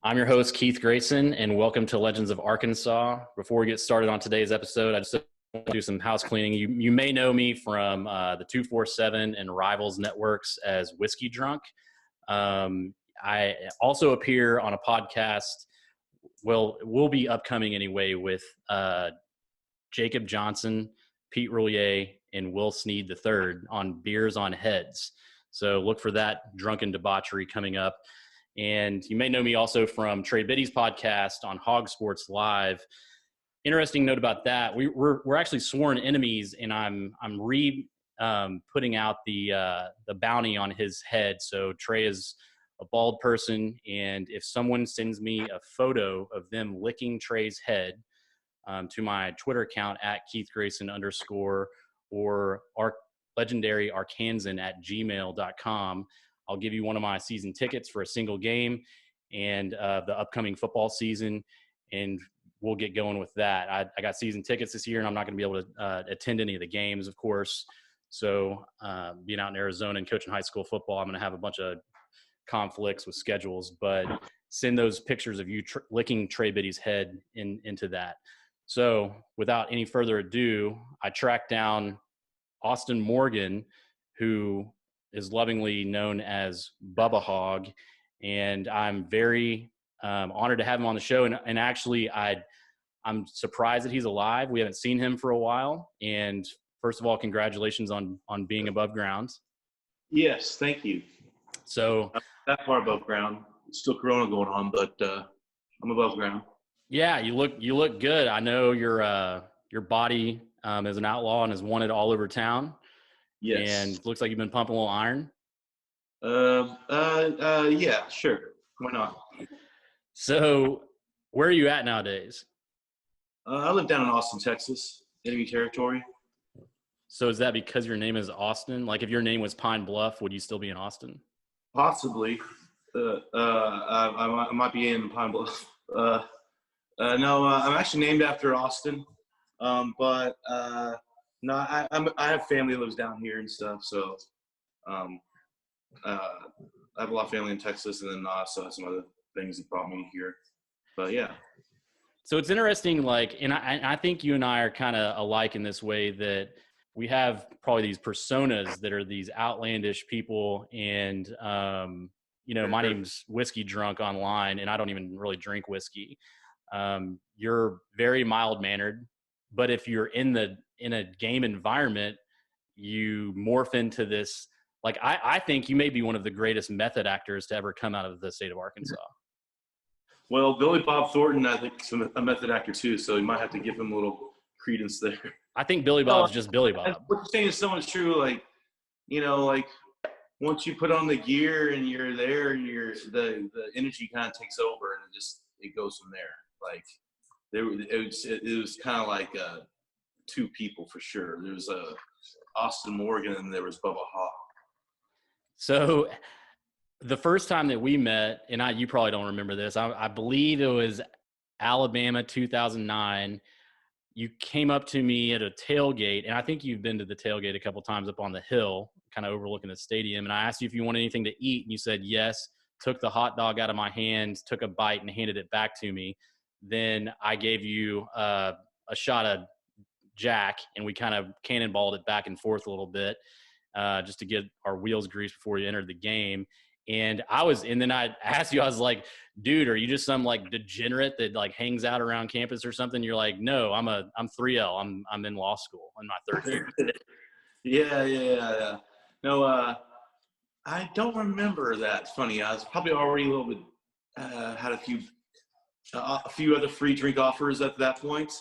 I'm your host, Keith Grayson, and welcome to Legends of Arkansas. Before we get started on today's episode, I just want to do some house cleaning. You may know me from the 247 and Rivals networks as Whiskey Drunk. I also appear on a podcast, well, it will be upcoming anyway, with Jacob Johnson, Pete Roulier, and Will Sneed III on Beers on Heads. So look for that drunken debauchery coming up. And you may know me also from Trey Biddy's podcast on Hog Sports Live. Interesting note about that: we're actually sworn enemies, and I'm putting out the bounty on his head. So Trey is a bald person, and if someone sends me a photo of them licking Trey's head to my Twitter account at Keith Grayson _ or legendary Arkansan at gmail.com, I'll give you one of my season tickets for a single game and the upcoming football season, and we'll get going with that. I got season tickets this year, and I'm not going to be able to attend any of the games, of course. So being out in Arizona and coaching high school football, I'm going to have a bunch of conflicts with schedules, but send those pictures of you licking Trey Biddy's head into that. So without any further ado, I tracked down Austin Morgan, who is lovingly known as Bubba Hog, and I'm very honored to have him on the show. And actually, I'm surprised that he's alive. We haven't seen him for a while. And first of all, congratulations on being above ground. Yes, thank you. So I'm that far above ground. Still Corona going on, but I'm above ground. Yeah, you look good. I know your body is an outlaw and is wanted all over town. Yes. And looks like you've been pumping a little iron. Yeah, sure. Why not? So, where are you at nowadays? I live down in Austin, Texas, enemy territory. So, is that because your name is Austin? Like, if your name was Pine Bluff, would you still be in Austin? Possibly. I might be in Pine Bluff. No, I'm actually named after Austin. But no, I have family that lives down here and stuff. So, I have a lot of family in Texas, and then I also have some other things that brought me here. But yeah. So it's interesting, like, and I think you and I are kind of alike in this way, that we have probably these personas that are these outlandish people. And, my name's Whiskey Drunk online, and I don't even really drink whiskey. You're very mild-mannered, but if you're in a game environment, you morph into this. Like, I think you may be one of the greatest method actors to ever come out of the state of Arkansas. Well, Billy Bob Thornton, I think, is a method actor too, so you might have to give him a little credence there. I think Billy Bob's just Billy Bob. What you're saying is so much true. Like, like once you put on the gear and you're there, the energy kind of takes over, and it goes from there. Like, it was kind of like two people for sure. There was Austin Morgan, and there was Bubba Hog. So the first time that we met, and you probably don't remember this, I believe it was Alabama 2009. You came up to me at a tailgate, and I think you've been to the tailgate a couple times up on the hill, kind of overlooking the stadium. And I asked you if you wanted anything to eat, and you said yes. Took the hot dog out of my hand, took a bite, and handed it back to me. Then I gave you a shot of Jack, and we kind of cannonballed it back and forth a little bit, just to get our wheels greased before you entered the game. And then I asked you, I was like, dude, are you just some like degenerate that like hangs out around campus or something? You're like, no, I'm 3L. I'm in law school in my third year. Yeah. No, I don't remember that. It's funny. I was probably already a little bit, had a few other free drink offers at that point,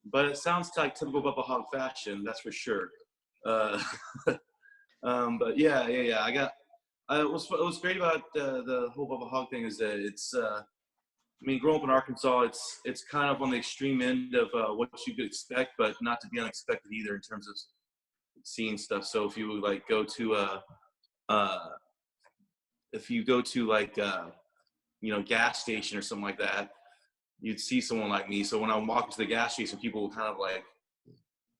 but it sounds like typical Bubba Hog fashion. That's for sure. But yeah. I got. What's great about the whole Bubba Hog thing is that it's. Growing up in Arkansas, it's kind of on the extreme end of what you could expect, but not to be unexpected either in terms of seeing stuff. So if you would like go to gas station or something like that, you'd see someone like me. So when I walk to the gas station, people were kind of like,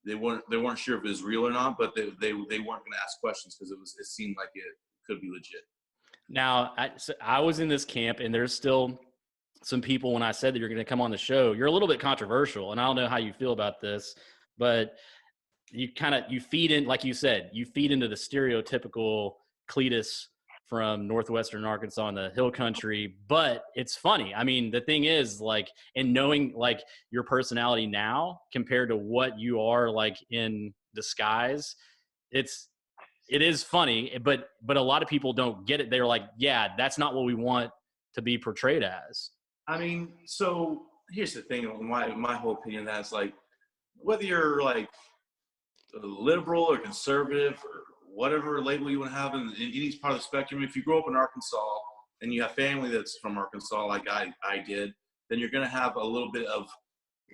they weren't sure if it was real or not, but they weren't going to ask questions because it seemed like it could be legit. Now, I was in this camp, and there's still some people when I said that you're going to come on the show. You're a little bit controversial, and I don't know how you feel about this, but you feed in, like you said, you feed into the stereotypical Cletus from northwestern Arkansas in the hill country. But it's funny. I mean, the thing is, like, in knowing like your personality now compared to what you are like in disguise, it is funny, but a lot of people don't get it. They're like, yeah, that's not what we want to be portrayed as. I mean, so here's the thing. My whole opinion that's like, whether you're like liberal or conservative or whatever label you want to have in any part of the spectrum, if you grow up in Arkansas and you have family that's from Arkansas, like I did, then you're going to have a little bit of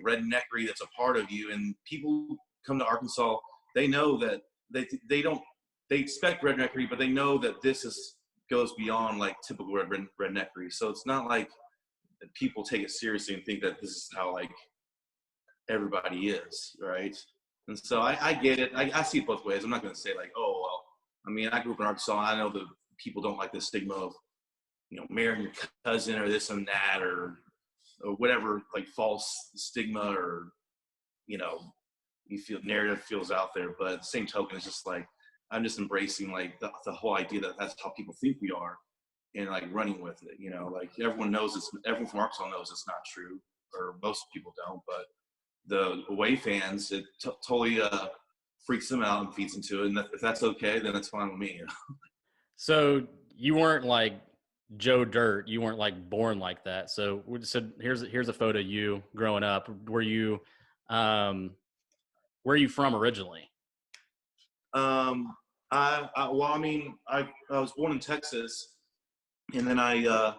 redneckery that's a part of you. And people come to Arkansas, they know that they expect redneckery, but they know that goes beyond like typical redneckery. So it's not like people take it seriously and think that this is how like everybody is, right? And so I get it. I see it both ways. I'm not going to say like, oh, well, I mean, I grew up in Arkansas. I know that people don't like the stigma of, marrying your cousin or this and that or whatever, like false stigma or, you feel narrative feels out there. But at the same token, it's just like, I'm just embracing like the whole idea that that's how people think we are and like running with it, like everyone from Arkansas knows it's not true, or most people don't, but the away fans, it totally freaks them out and feeds into it. And if that's okay, then it's fine with me. So you weren't like Joe Dirt. You weren't like born like that. So here's a photo of you growing up. Where you where are you from originally? I was born in Texas, and then I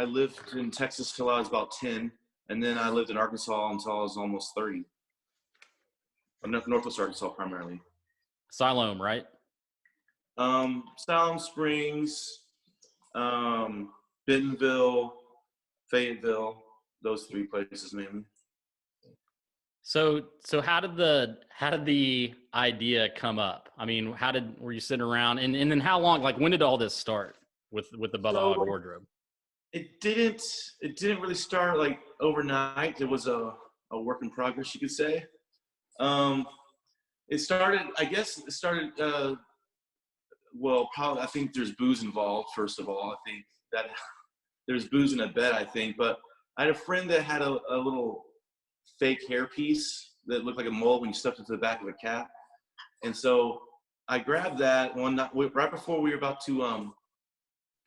lived in Texas till I was about 10. And then I lived in Arkansas until I was almost 30. I'm Northwest Arkansas primarily. Siloam, right? Siloam Springs, Bentonville, Fayetteville, those three places mainly. So how did the idea come up? I mean, were you sitting around and then how long, like when did all this start with the Bubba Hog wardrobe? It didn't really start like overnight. It was a work in progress, you could say. It started probably, I think there's booze involved, first of all. I think that there's booze in a bed, I think. But I had a friend that had a little fake hairpiece that looked like a mole when you stuffed it to the back of a cap. And so I grabbed that one night, right before we were about to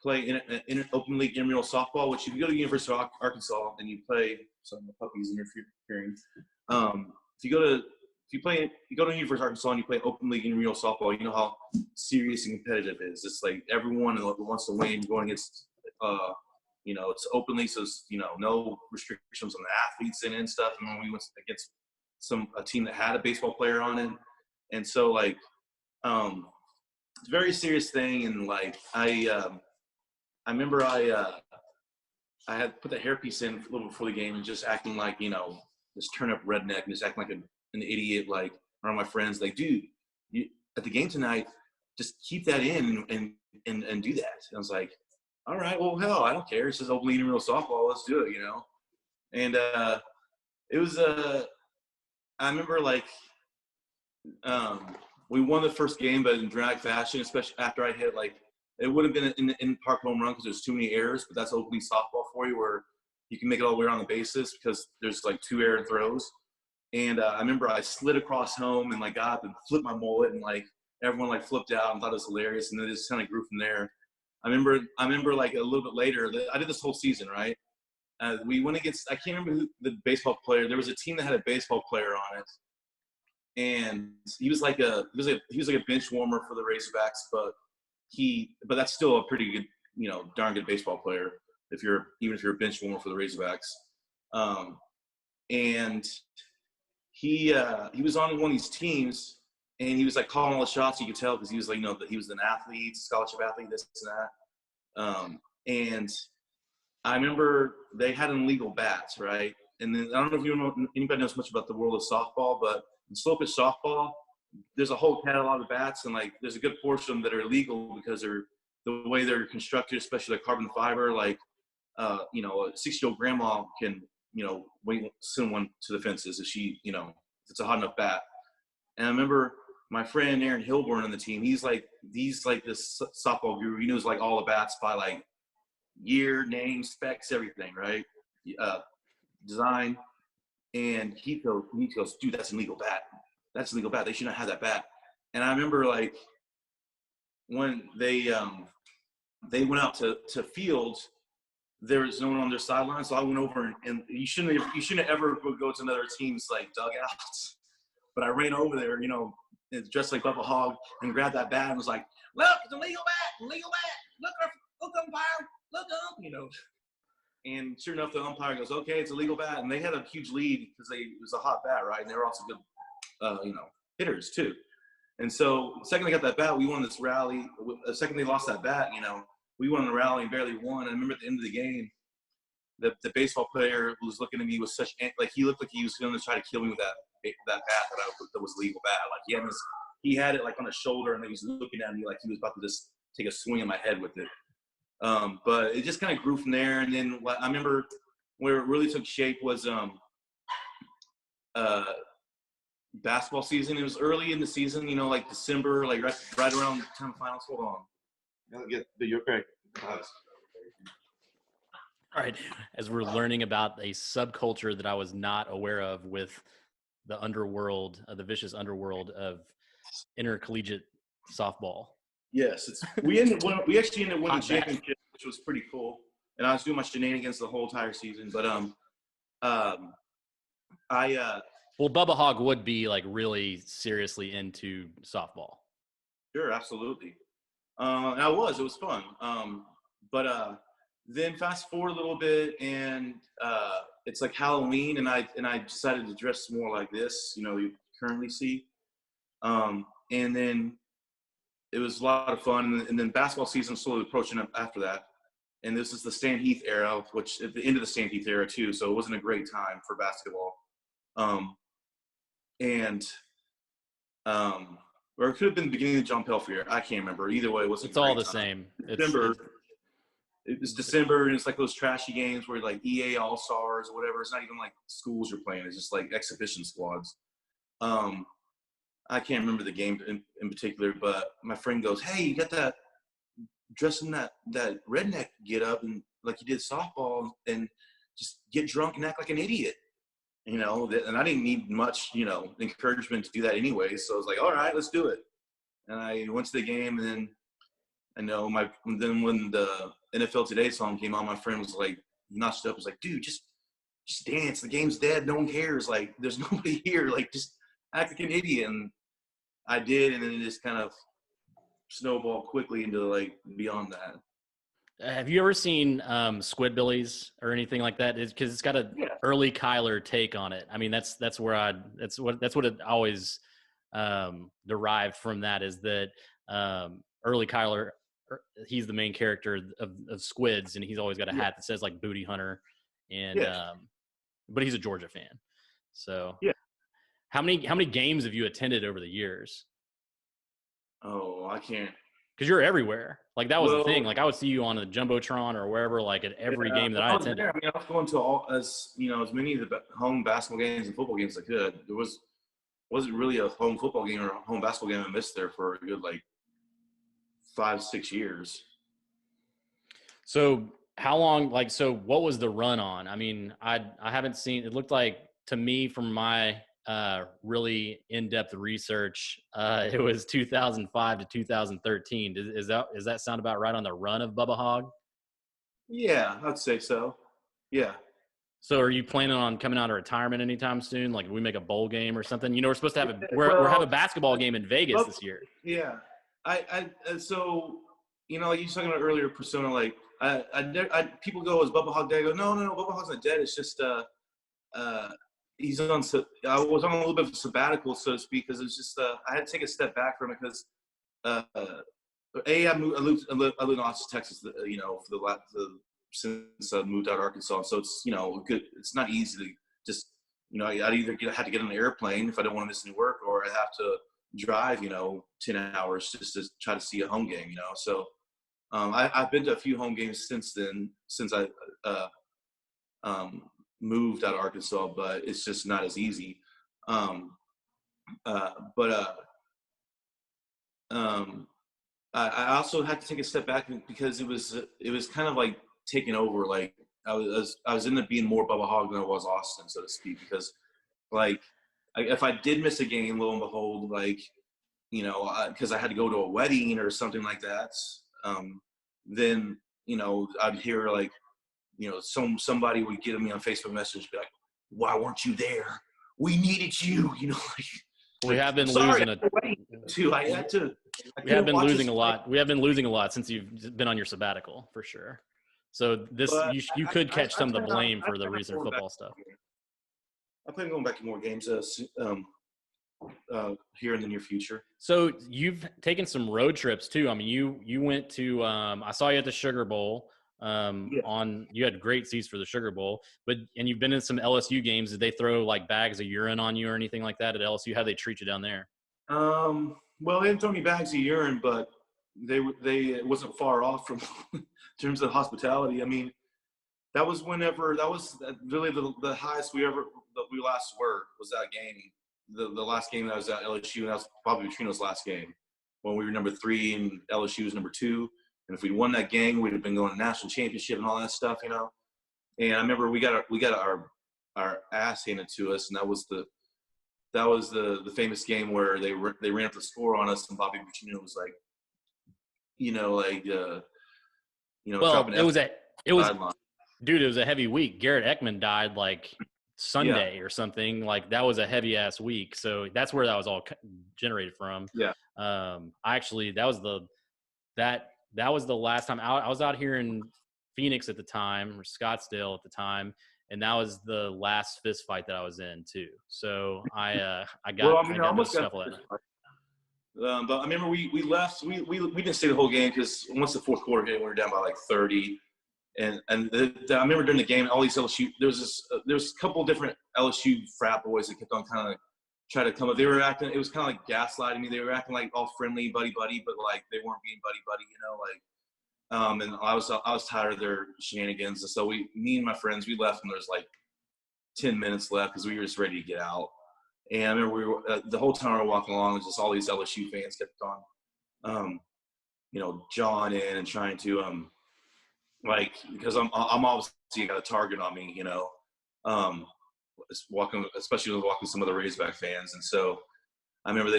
play in an open league intramural softball, which if you go to the University of Arkansas and you play, some of the puppies interfering. If you go to University of Arkansas and you play open league intramural softball, you know how serious and competitive it is. It's like everyone wants to win, going against, it's open league, so it's, no restrictions on the athletes and stuff. And when we went against a team that had a baseball player on it, and so like, it's a very serious thing. And like I remember I had put the hairpiece in a little before the game and just acting like, this turn up redneck and just acting like an idiot, like around my friends, like, dude, you, at the game tonight, just keep that in and do that. And I was like, all right, well, hell, I don't care. It's just open league intramural softball. Let's do it, And it was, I remember like, we won the first game, but in dramatic fashion, especially after I hit like, it would have been an in-park home run because there's too many errors, but that's open league softball for you, where you can make it all the way around the bases because there's like 2 error throws. And I remember I slid across home and like got up and flipped my mullet, and like everyone like flipped out and thought it was hilarious, and then it just kind of grew from there. I remember like a little bit later, I did this whole season, right? We went against, I can't remember who the baseball player. There was a team that had a baseball player on it, and he was like a bench warmer for the Razorbacks, but that's still a pretty good, darn good baseball player even if you're a bench warmer for the Razorbacks. And he was on one of these teams, and he was like calling all the shots. You could tell because he was like, that he was an athlete, scholarship athlete, this and that. And I remember they had an illegal bats, right? And then I don't know if anybody knows much about the world of softball, but in slow pitch softball, there's a whole catalog of bats, and like there's a good portion of them that are illegal because they're the way they're constructed, especially like carbon fiber. Like a 60-year-old grandma can, send one to the fences if she, if it's a hot enough bat. And I remember my friend Aaron Hilborn on the team. He's like this softball guru. He knows like all the bats by like year, name, specs, everything, right? Design. And he goes, dude, that's an illegal bat. That's an illegal bat. They should not have that bat. And I remember like when they went out to fields, there was no one on their sideline, so I went over and you shouldn't ever go to another team's like dugouts. But I ran over there, dressed like Bubba Hog, and grabbed that bat and was like, "Look, it's a legal bat, legal bat. Look, umpire, look up, And sure enough, the umpire goes, "Okay, it's a legal bat." And they had a huge lead because it was a hot bat, right? And they were also good, hitters too. And so, the second they got that bat, we won this rally. The second they lost that bat, we won the rally and barely won. I remember at the end of the game, the baseball player who was looking at me with he looked like he was going to try to kill me with that bat that was a legal bat. Like he had it like on his shoulder, and he was looking at me like he was about to just take a swing at my head with it. But it just kind of grew from there. And then I remember where it really took shape was basketball season. It was early in the season, like December, like right around the time of finals. Hold on. You're okay. All right. As we're learning about a subculture that I was not aware of with the underworld, the vicious underworld of intercollegiate softball. Yes, we actually ended up winning the championship, which was pretty cool. And I was doing my shenanigans the whole entire season. But well, Bubba Hog would be like really seriously into softball. Sure, absolutely. And it was fun. But then fast forward a little bit, and it's like Halloween, and I decided to dress more like this, you currently see. And then it was a lot of fun, and then basketball season slowly approaching up after that. And this is the Stan Heath era, which at the end of the Stan Heath era too, so it wasn't a great time for basketball. Or it could have been the beginning of John Pelfrey era. I can't remember. Either way, it wasn't. It's all the same. It was December, and it's like those trashy games where like EA All Stars or whatever. It's not even like schools you're playing. It's just like exhibition squads. I can't remember the game in particular, but my friend goes, "Hey, you got that dressing that redneck get up and like you did softball and just get drunk and act like an idiot." And I didn't need much, encouragement to do that anyway. So I was like, all right, let's do it. And I went to the game, and then when the NFL Today song came on, my friend was like, notched up, was like, dude, just dance. The game's dead. No one cares. Like, there's nobody here. Like, just act like an idiot. And I did, and then it just kind of snowballed quickly into like beyond that. Have you ever seen Squidbillies or anything like that? Because it's got a early Kyler take on it. I mean, that's what it always derived from. That is that early Kyler, he's the main character of Squids, and he's always got a hat that says like Booty Hunter, and but he's a Georgia fan. So how many games have you attended over the years? Oh, I can't. Because you're everywhere. Like, that was the thing. Like, I would see you on a Jumbotron or wherever, like, at every game that I attended. I was going to as many of the home basketball games and football games as I could. There wasn't really a home football game or a home basketball game I missed there for a good, 5-6 years. So how long, what was the run on? I mean, I haven't seen – it looked like, to me, from my – really in-depth research, it was 2005 to 2013. Is that sound about right on the run of Bubba Hog? Yeah, I'd say so. Yeah. So are you planning on coming out of retirement anytime soon? Like, we make a bowl game or something? We're supposed to have we're have a basketball game in Vegas this year. Yeah. So, like you were talking about earlier, persona, like people go, is Bubba Hog dead? I go, no, Bubba Hog's not dead. It's just I was on a little bit of a sabbatical, so to speak, because it's just I had to take a step back from it because I lived in Austin, Texas, since I moved out of Arkansas. So it's good. It's not easy to just I either have to get on an airplane if I don't want to miss any work, or I have to drive 10 hours just to try to see a home game. So I've been to a few home games since then, since I moved out of Arkansas, but it's just not as easy. But I also had to take a step back because it was kind of like taking over. Like I was ended up being more Bubba Hog than I was Austin, so to speak, because like if I did miss a game, lo and behold, like because I had to go to a wedding or something like that, then I'd hear like somebody would get me on Facebook Messenger, be like, "Why weren't you there? We needed you." Like We have been sorry, losing I had to. We have been losing a lot. We have been losing a lot since you've been on your sabbatical, for sure. So you could catch some of the blame for the recent football stuff. I plan on going back to more games here in the near future. So you've taken some road trips too. I mean, you went to I saw you at the Sugar Bowl. You had great seats for the Sugar Bowl, and you've been in some LSU games. Did they throw like bags of urine on you or anything like that at LSU? How they treat you down there? Well, they didn't throw me bags of urine, but it wasn't far off from in terms of hospitality. I mean, that was really the highest we last were was that game. The last game that was at LSU, and that was probably Petrino's last game when we were number 3 and LSU was number 2. And if we'd won that game, we'd have been going to national championship and all that stuff, And I remember we got our ass handed to us, and that was the famous game where they ran up the score on us, and Bobby Petrino was like, Well, dropping it was dude, it was a heavy week. Garrett Ekman died like Sunday or something. Like that was a heavy ass week. So that's where that was all generated from. Yeah. That was the last time I was out here in Phoenix at the time, or Scottsdale at the time, and that was the last fist fight that I was in too. So I got no scuffle at night. But I remember we left. We didn't stay the whole game because once the fourth quarter hit, we were down by like 30. And I remember during the game, all these LSU, there was a couple different LSU frat boys that kept on kind of try to come up. They were acting, it was kind of like gaslighting me. They were acting like all friendly, buddy, but like they weren't being buddy, and I was tired of their shenanigans. And so me and my friends, we left, and there's like 10 minutes left because we were just ready to get out. And I remember we were the whole time we were walking along, just all these LSU fans kept on, jawing in and trying to because I'm obviously got a target on me, especially walking some of the Razorback fans. And so I remember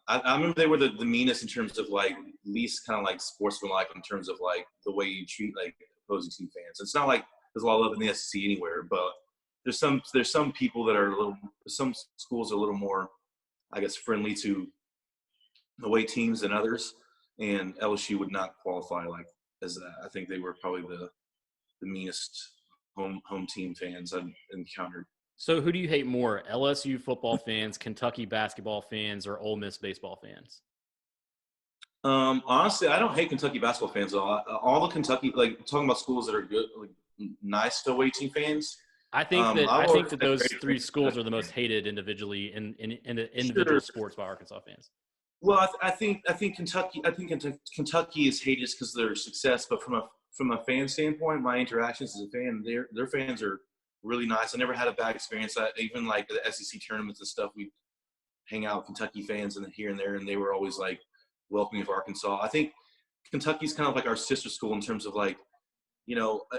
I remember they were the meanest in terms of like least kind of like sportsmanlike in terms of like the way you treat like opposing team fans. It's not like there's a lot of love in the SEC anywhere, but there's some people that are some schools are a little more, I guess, friendly to away teams than others, and LSU would not qualify like as that. I think they were probably the meanest home team fans I've encountered. So who do you hate more, LSU football fans, Kentucky basketball fans, or Ole Miss baseball fans? Honestly, I don't hate Kentucky basketball fans at all. All the Kentucky, like talking about schools that are good, like nice to away team fans. I think that those 3 schools are the most hated individually in the individual sports by Arkansas fans. Well, I think Kentucky is hated because of their success, but from a fan standpoint, my interactions as a fan, their fans are really nice. I never had a bad experience. Even like the SEC tournaments and stuff, we hang out with Kentucky fans and here and there, and they were always like welcoming of Arkansas. I think Kentucky's kind of like our sister school in terms of like,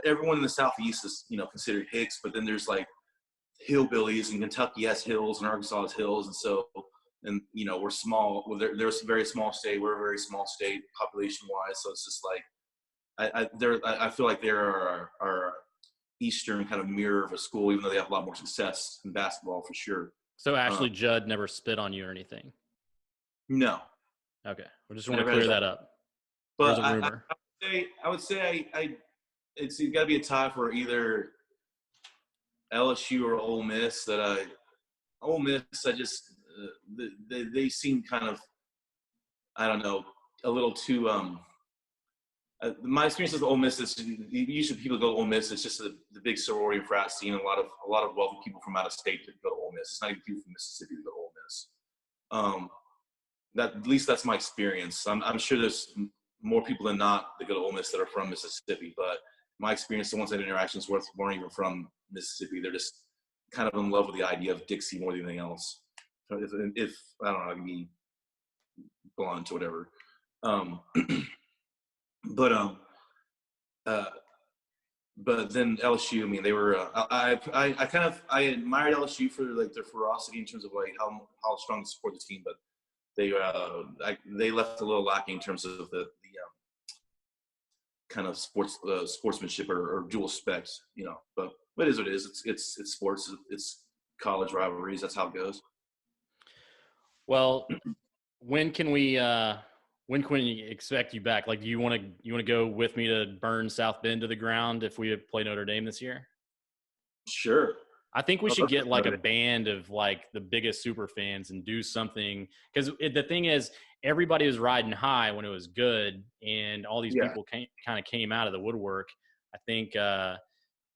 everyone in the Southeast is, considered Hicks, but then there's like hillbillies, and Kentucky has hills and Arkansas has hills. And so, we're small. Well, there's a very small state. We're a very small state population wise. So it's just like, I feel like they're our Eastern kind of mirror of a school, even though they have a lot more success in basketball for sure. So Ashley Judd never spit on you or anything? No. Okay. We just want to clear that up. But I would say it's got to be a tie for either LSU or Ole Miss. Ole Miss, they seem kind of, I don't know, a little too. My experience with Ole Miss is usually people go to Ole Miss. It's just the big sorority and frat scene. A lot of wealthy people from out of state that go to Ole Miss. It's not even people from Mississippi that go to Ole Miss. At least that's my experience. I'm sure there's more people than not that go to Ole Miss that are from Mississippi. But my experience, the ones I had interactions with weren't even from Mississippi. They're just kind of in love with the idea of Dixie more than anything else. If I don't know, I can be blunt or whatever. But then LSU, I mean, they were. I admired LSU for like their ferocity in terms of like how strong to support the team, but they left a little lacking in terms of the kind of sportsmanship or dual specs, you know. But it is what it is. It's sports. It's college rivalries. That's how it goes. Well, when can we expect you back? Like, do you want to go with me to burn South Bend to the ground if we play Notre Dame this year? Sure. I think we should get like a band of like the biggest super fans and do something, because the thing is, everybody was riding high when it was good, and all these people kind of came out of the woodwork. I think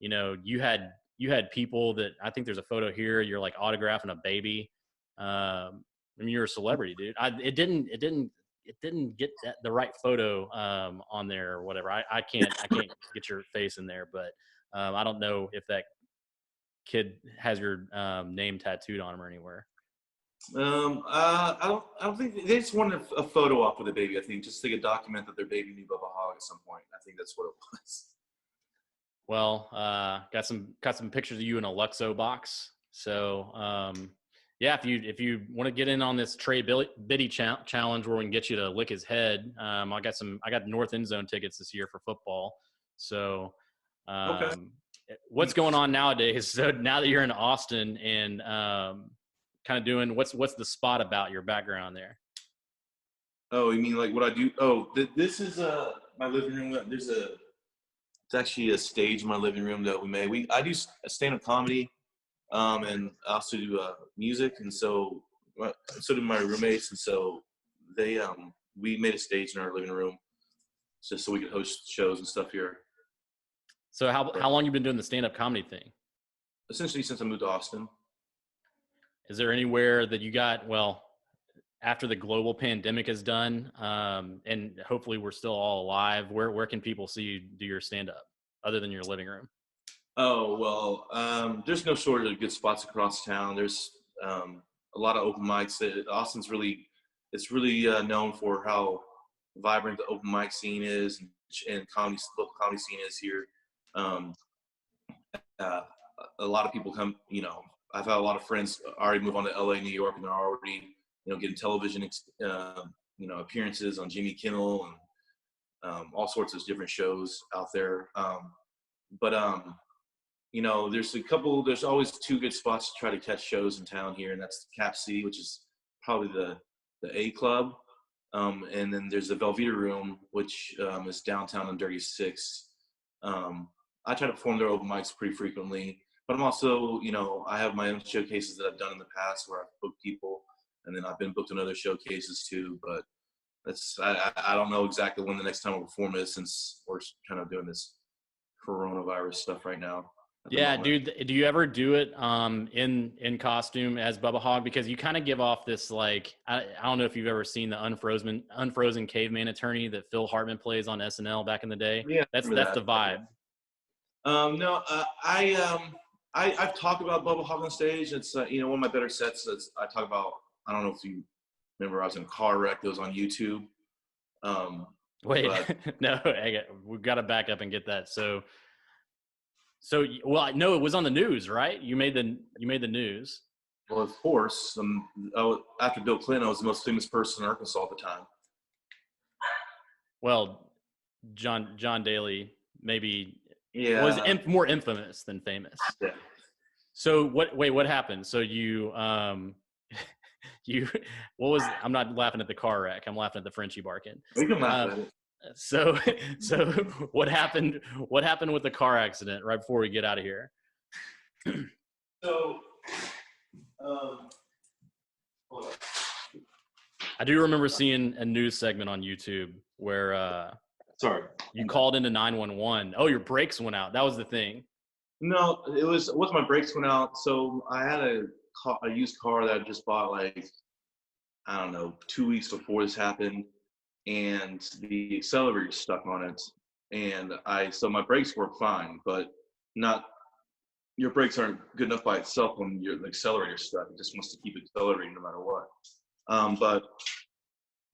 you know, you had people that, I think there's a photo here, you're like autographing a baby. I mean, you're a celebrity, dude. It didn't get the right photo on there or whatever. I can't get your face in there, but I don't know if that kid has your name tattooed on him or anywhere. I don't think they just wanted a photo op with the baby. I think just so they could document that their baby knew Bubba Hog at some point. I think that's what it was. Well, got some pictures of you in a Luxo box. So yeah, if you want to get in on this Trey Biddy challenge where we can get you to lick his head, I got North End Zone tickets this year for football. So Okay. What's going on nowadays? So now that you're in Austin and kind of doing, what's the spot about your background there? Oh, you mean like what I do? Oh, this is my living room. It's actually a stage in my living room that we made. I do stand-up comedy, and I also do music, and so do my roommates, and so we made a stage in our living room just so we could host shows and stuff here. So how long you been doing the stand-up comedy thing? Essentially since I moved to Austin. Is there anywhere that you got, well, after the global pandemic is done, and hopefully we're still all alive, where can people see you do your stand-up other than your living room? Oh, well, there's no shortage of good spots across town. There's a lot of open mics. Austin's really known for how vibrant the open mic scene is, and local comedy scene is here. A lot of people come, you know, I've had a lot of friends already move on to LA, New York, and they're already, you know, getting television, you know, appearances on Jimmy Kimmel and all sorts of different shows out there. You know, there's always two good spots to try to catch shows in town here, and that's Cap C, which is probably the A Club. And then there's the Velveeta Room, which is downtown on Dirty Six. I try to perform their open mics pretty frequently, but I'm also, you know, I have my own showcases that I've done in the past where I've booked people, and then I've been booked in other showcases too. But I don't know exactly when the next time we'll perform is, since we're kind of doing this coronavirus stuff right now. Yeah, dude. Do you ever do it in costume as Bubba Hog? Because you kind of give off this, like, I don't know if you've ever seen the Unfrozen Caveman Attorney that Phil Hartman plays on SNL back in the day. Yeah, that's the vibe. No, I've talked about Bubba Hog on stage. It's you know, one of my better sets. I talk about, I don't know if you remember, I was in a car wreck that was on YouTube. Wait, no, we've got to back up and get that. So, well, no, it was on the news, right? You made the news. Well, of course. After Bill Clinton, I was the most famous person in Arkansas at the time. Well, John Daly maybe was more infamous than famous. Yeah. So what happened? So you I'm not laughing at the car wreck. I'm laughing at the Frenchie barking. We can laugh at it. So what happened with the car accident right before we get out of here? So, I do remember seeing a news segment on YouTube where sorry, you called into 911. Oh, your brakes went out. That was the thing. No, it was my brakes went out. So I had a used car that I just bought, like, I don't know, 2 weeks before this happened. and the accelerator stuck on it. And so my brakes work fine, but not, your brakes aren't good enough by itself when your accelerator's stuck. It just wants to keep accelerating no matter what. But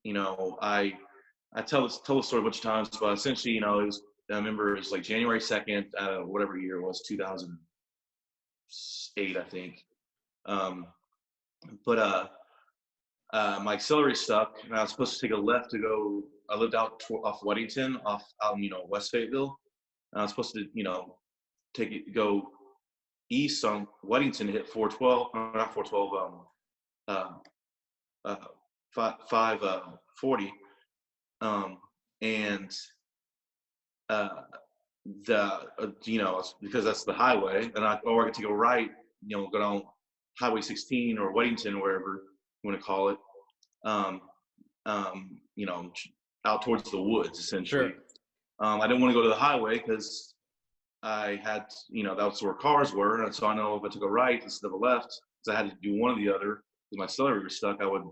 you know, I tell the story a bunch of times, but essentially, you know, I remember it was like January 2nd, whatever year it was, 2008, I think. But my accelerator stuck, and I was supposed to take a left to go. I lived off Weddington, out in, you know, West Fayetteville. And I was supposed to, you know, go east on Weddington to hit 412, not 412, 540, and you know, because that's the highway, and I could take a right, you know, go down Highway 16 or Weddington or wherever you want to call it, you know, out towards the woods essentially. Sure. I didn't want to go to the highway because I had, you know, that's where cars were, and so I know if I took a right instead of a left, because I had to do one or the other, because my accelerator was stuck, I would,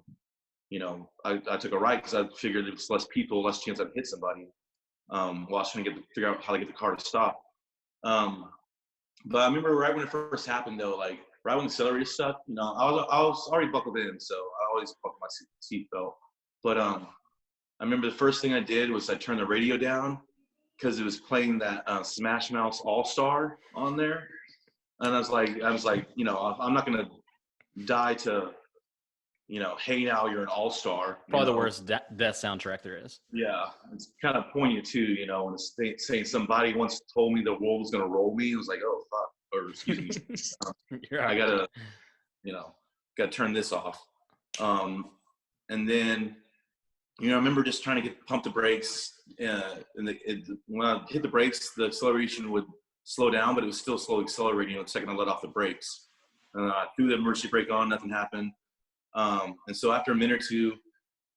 you know, I took a right because I figured there was less people, less chance I'd hit somebody, while I was trying to figure out how to get the car to stop. But I remember right when it first happened, though, like right when the accelerator stuck, you know, I was already buckled in, so I always buckled my seat belt. But I remember the first thing I did was I turned the radio down because it was playing that Smash Mouth All Star on there, and I was like, you know, I'm not gonna die to, you know, hey now you're an all star. Probably the worst death soundtrack there is. Yeah, it's kind of poignant too, you know, when it's saying somebody once told me the world was gonna roll me. It was like, oh fuck, or excuse me, I gotta, you know, gotta turn this off. And then, you know, I remember just trying to pump the brakes, and when I hit the brakes, the acceleration would slow down, but it was still slowly accelerating the second I let off the brakes. I threw the emergency brake on, nothing happened. And so after a minute or two,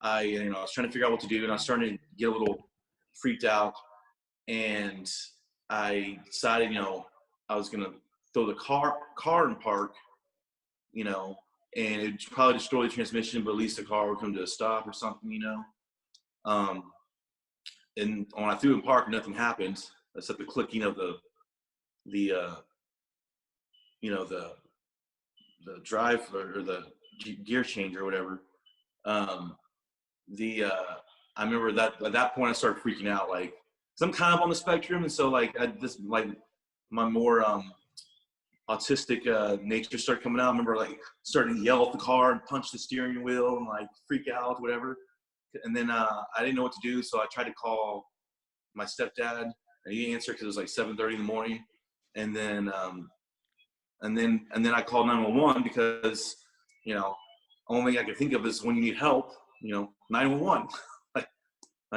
I was trying to figure out what to do, and I was starting to get a little freaked out, and I decided, you know, I was gonna throw the car in park, you know, and it'd probably destroy the transmission, but at least the car would come to a stop or something, you know. And when I threw it in park, nothing happened except the clicking of the you know, the drive or the gear change or whatever. I remember that at that point I started freaking out, like, cause I'm kind of on the spectrum, and so like my more autistic nature started coming out. I remember like starting to yell at the car and punch the steering wheel and like freak out, whatever. And then I didn't know what to do, so I tried to call my stepdad, and he didn't answer because it was like 7:30 in the morning. And then I called 911 because, you know, only thing I could think of is when you need help, you know, 911. I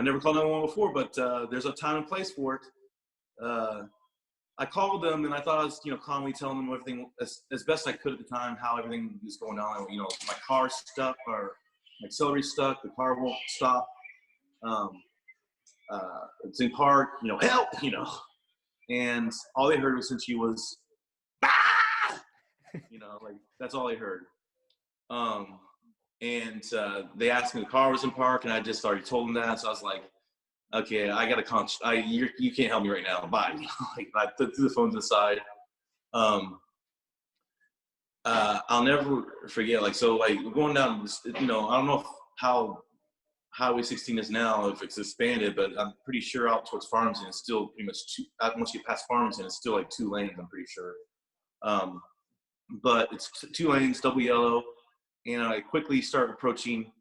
never called 911 before, but there's a time and place for it. I called them, and I thought I was, you know, calmly telling them everything as best I could at the time, how everything was going on. You know, my car's stuck, or my accelerator's stuck, the car won't stop. It's in park, you know, help, you know. And all they heard essentially was, ah! You know, like that's all they heard. And they asked me if the car was in park, and I just already told them that. So I was like, okay, I got to you can't help me right now. Bye. Like, I threw the phone to the side. I'll never forget, like, so like going down, you know, I don't know how Highway 16 is now, if it's expanded, but I'm pretty sure out towards Farmington, it's still pretty much once you get past Farmington, it's still like 2 lanes, I'm pretty sure. But it's 2 lanes, double yellow, and I quickly start approaching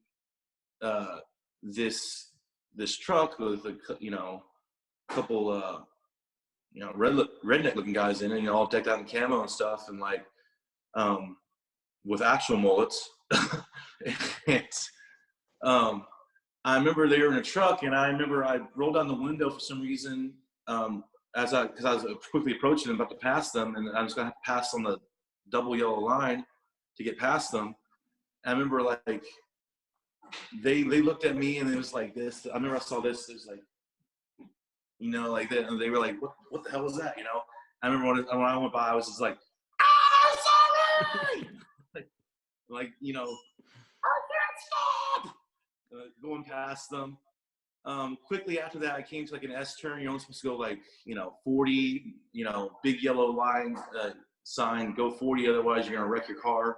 this truck with a, you know, couple you know, redneck looking guys in it, you know, all decked out in camo and stuff, and like with actual mullets. And I remember they were in a truck, and I remember I rolled down the window for some reason, because I was quickly approaching them, about to pass them, and I was gonna have to pass on the double yellow line to get past them. And I remember like they looked at me, and it was like this. I remember I saw this. It was like, you know, like that, and they were like, "What the hell was that?" You know. I remember when I went by, I was just like, "Ah, sorry!" like, you know, I can't stop. Going past them, Quickly after that, I came to like an S turn. You're only supposed to go like, 40, big yellow line sign, go 40, otherwise you're gonna wreck your car.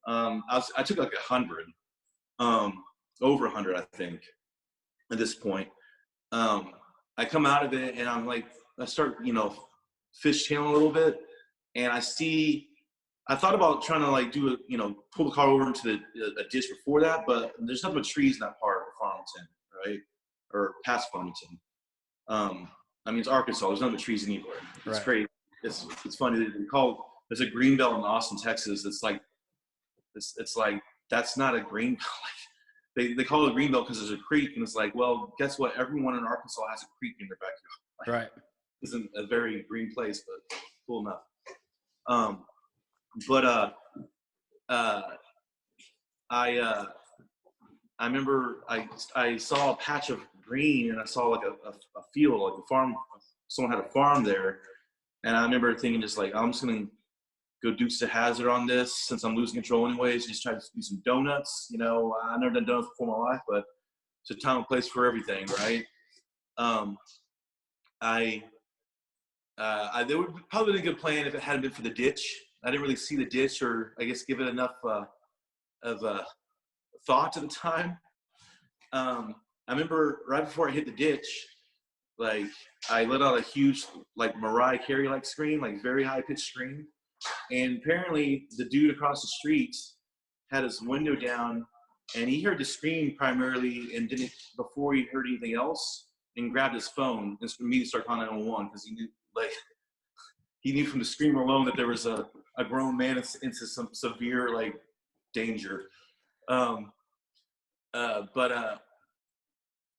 I took like 100, over 100, I think, at this point. I come out of it and I'm like, I start, fishtailing a little bit, and I thought about trying to like pull the car over into a ditch before that, but there's nothing but trees in that part of Farmington, right? Or past Farmington. It's Arkansas. There's nothing but trees anywhere. It's Right. crazy. It's funny. There's a green belt in Austin, Texas. It's like that's not a green belt. Like they call it a green belt because there's a creek, and it's like, well, guess what? Everyone in Arkansas has a creek in their backyard. Right. Isn't a very green place, but cool enough. But I remember I saw a patch of green, and I saw like a field, like a farm. Someone had a farm there, and I remember thinking just like, I'm just gonna go Dukes to Hazard on this since I'm losing control anyways. Just try to do some donuts. I've never done donuts before in my life, but it's a time and place for everything, right? There would probably been a good plan if it hadn't been for the ditch. I didn't really see the ditch, or I guess give it enough of thought at the time. I remember right before I hit the ditch, like I let out a huge like Mariah Carey like scream, like very high pitched scream, and apparently the dude across the street had his window down, and he heard the scream primarily, and didn't before he heard anything else, and grabbed his phone and immediately started calling 911 because he knew from the scream alone that there was a grown man into some severe like danger. But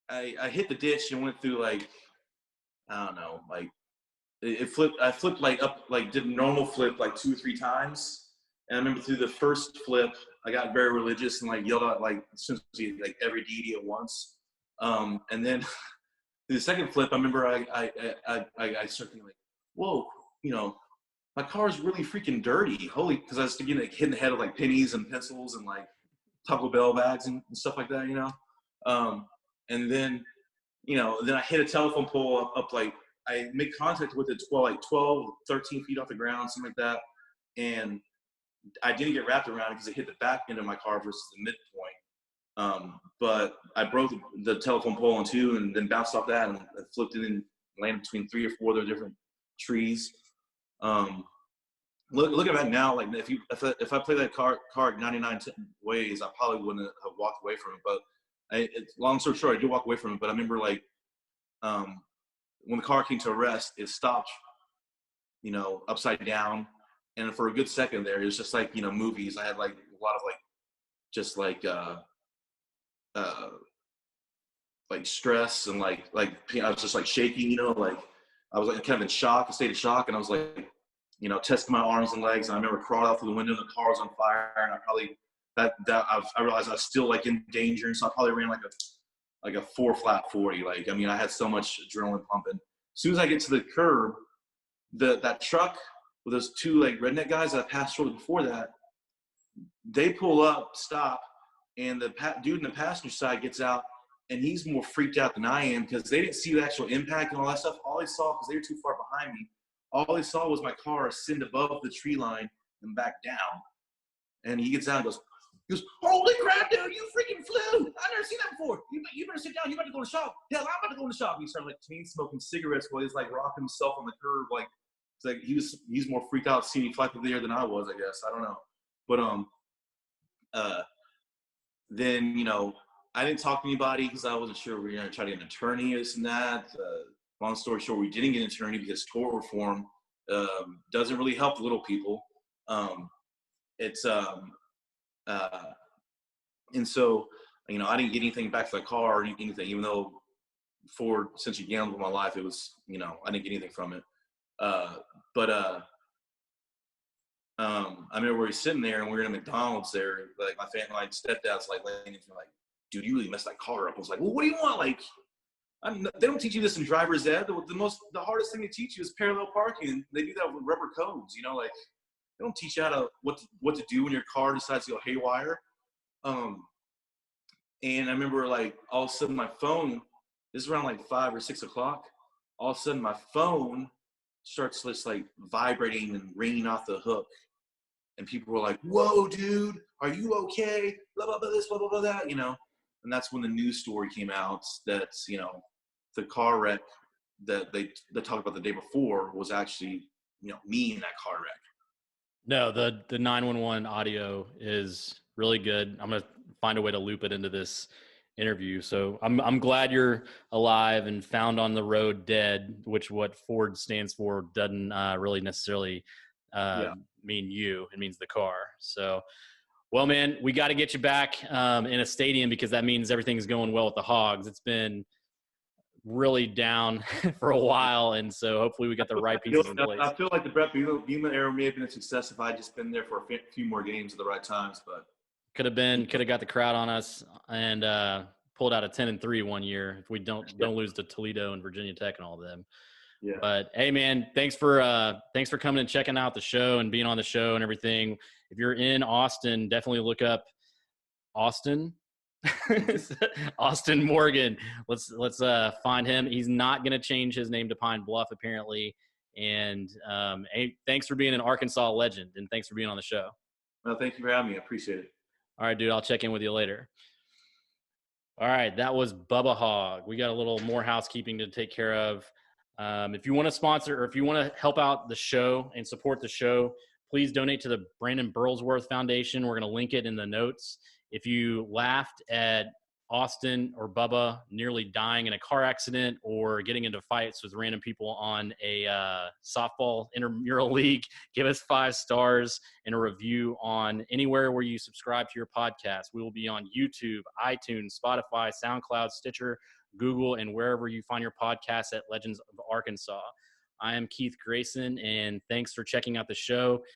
I hit the ditch and went through like, I don't know, like it flipped. I flipped like up, like did a normal flip like 2 or 3 times. And I remember through the first flip, I got very religious and like yelled out like essentially like every deity at once. And then through the second flip, I remember I started thinking like, whoa, my car's really freaking dirty. Holy, because I was getting like hit in the head with like pennies and pencils and like Taco Bell bags and stuff like that, and then, then I hit a telephone pole up like, I made contact with it 12, 13 feet off the ground, something like that. And I didn't get wrapped around it because it hit the back end of my car versus the midpoint. But I broke the telephone pole in two and then bounced off that and flipped it and landed between 3 or 4 other different trees. Looking back now, like if I played that car 99 ways, I probably wouldn't have walked away from it. But long story short, I did walk away from it. But I remember like when the car came to a rest, it stopped, upside down, and for a good second there, it was just like movies. I had like a lot of like just like stress and like I was just like shaking, like I was like kind of in shock, a state of shock, and I was like, testing my arms and legs. And I remember crawling out through the window, and the car was on fire, and I probably I realized I was still like in danger, and so I probably ran like a 4 flat 40. Like, I had so much adrenaline pumping. As soon as I get to the curb, that truck with those 2 like redneck guys that I passed over before that, they pull up, stop, and the dude in the passenger side gets out, and he's more freaked out than I am because they didn't see the actual impact and all that stuff. All they saw, because they were too far behind me, all they saw was my car ascend above the tree line and back down. And he gets out and goes, holy crap, dude, you freaking flew. I've never seen that before. You better sit down. You about to go to the shop. Hell, I'm about to go to the shop. He started like chain smoking cigarettes while he's like rocking himself on the curb. Like, it's like he's more freaked out seeing me fly through the air than I was, I guess. I don't know. But then, I didn't talk to anybody because I wasn't sure we were going to try to get an attorney, this and that. Long story short, we didn't get an attorney because tort reform doesn't really help little people. And so, I didn't get anything back for the car or anything, even though for essentially gambled my life, it was, I didn't get anything from it. But I remember we were sitting there and we were in McDonald's there. Like my family, my stepdad's like laying into me like, dude, you really messed that car up. I was like, well, what do you want? Like, they don't teach you this in driver's ed. The hardest thing to teach you is parallel parking. They do that with rubber codes, like they don't teach you what to do when your car decides to go haywire. And I remember like all of a sudden my phone This is around like 5 or 6 o'clock. All of a sudden, my phone starts just like vibrating and ringing off the hook. And people were like, "Whoa, dude, are you okay?" Blah, blah, blah, this, blah, blah, blah, that, And that's when the news story came out that, the car wreck that they talked about the day before was actually, me in that car wreck. No, the 911 audio is really good. I'm gonna find a way to loop it into this interview. So I'm glad you're alive and found on the road dead, which what Ford stands for doesn't really necessarily mean you. It means the car. So, well, man, we got to get you back in a stadium because that means everything's going well with the Hogs. It's been really down for a while, and so hopefully we get the right pieces in place. I feel like the Brett Bielema era may have been a success if I had just been there for a few more games at the right times, but could have got the crowd on us and pulled out a 10-3 one year if we don't lose to Toledo and Virginia Tech and all of them. Yeah. But hey, man, thanks for coming and checking out the show and being on the show and everything. If you're in Austin, definitely look up Austin Morgan. Let's find him. He's not going to change his name to Pine Bluff apparently. And hey, thanks for being an Arkansas legend, and thanks for being on the show. Well, thank you for having me. I appreciate it. All right, dude. I'll check in with you later. All right, that was Bubba Hog. We got a little more housekeeping to take care of. If you want to sponsor or if you want to help out the show and support the show, please donate to the Brandon Burlsworth Foundation. We're going to link it in the notes. If you laughed at Austin or Bubba nearly dying in a car accident or getting into fights with random people on a softball intramural league, give us 5 stars and a review on anywhere where you subscribe to your podcast. We will be on YouTube, iTunes, Spotify, SoundCloud, Stitcher, Google, and wherever you find your podcasts at Legends of Arkansas. I am Keith Grayson, and thanks for checking out the show.